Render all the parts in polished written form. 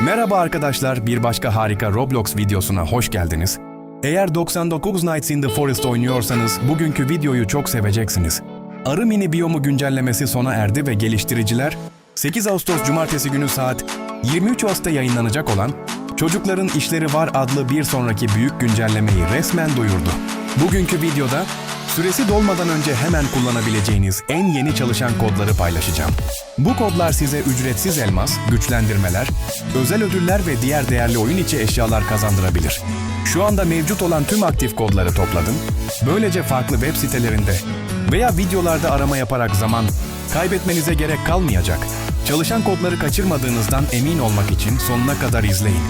Merhaba arkadaşlar, bir başka harika Roblox videosuna hoş geldiniz. Eğer 99 Nights in the Forest oynuyorsanız bugünkü videoyu çok seveceksiniz. Arı mini biyomu güncellemesi sona erdi ve geliştiriciler 8 Ağustos Cumartesi günü saat 23 Ağustos'ta yayınlanacak olan Çocukların İşleri Var adlı bir sonraki büyük güncellemeyi resmen duyurdu. Bugünkü videoda süresi dolmadan önce hemen kullanabileceğiniz en yeni çalışan kodları paylaşacağım. Bu kodlar size ücretsiz elmas, güçlendirmeler, özel ödüller ve diğer değerli oyun içi eşyalar kazandırabilir. Şu anda mevcut olan tüm aktif kodları topladım. Böylece farklı web sitelerinde veya videolarda arama yaparak zaman kaybetmenize gerek kalmayacak. Çalışan kodları kaçırmadığınızdan emin olmak için sonuna kadar izleyin.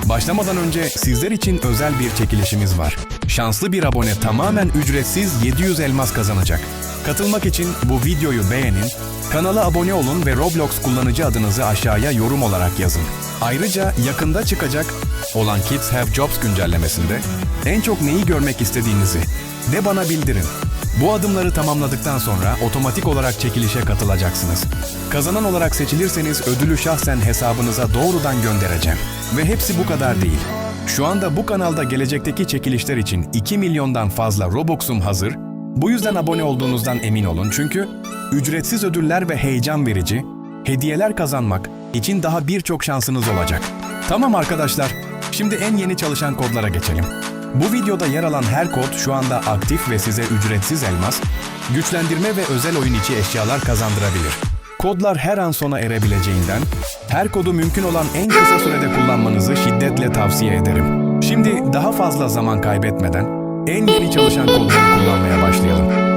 Başlamadan önce sizler için özel bir çekilişimiz var. Şanslı bir abone tamamen ücretsiz 700 elmas kazanacak. Katılmak için bu videoyu beğenin, kanala abone olun ve Roblox kullanıcı adınızı aşağıya yorum olarak yazın. Ayrıca yakında çıkacak olan Kids Have Jobs güncellemesinde en çok neyi görmek istediğinizi de bana bildirin. Bu adımları tamamladıktan sonra otomatik olarak çekilişe katılacaksınız. Kazanan olarak seçilirseniz ödülü şahsen hesabınıza doğrudan göndereceğim. Ve hepsi bu kadar değil. Şu anda bu kanalda gelecekteki çekilişler için 2 milyondan fazla Robux'um hazır. Bu yüzden abone olduğunuzdan emin olun çünkü ücretsiz ödüller ve heyecan verici hediyeler kazanmak için daha birçok şansınız olacak. Tamam arkadaşlar, şimdi en yeni çalışan kodlara geçelim. Bu videoda yer alan her kod şu anda aktif ve size ücretsiz elmas, güçlendirme ve özel oyun içi eşyalar kazandırabilir. Kodlar her an sona erebileceğinden, her kodu mümkün olan en kısa sürede kullanmanızı şiddetle tavsiye ederim. Şimdi daha fazla zaman kaybetmeden en yeni çalışan kodları kullanmaya başlayalım.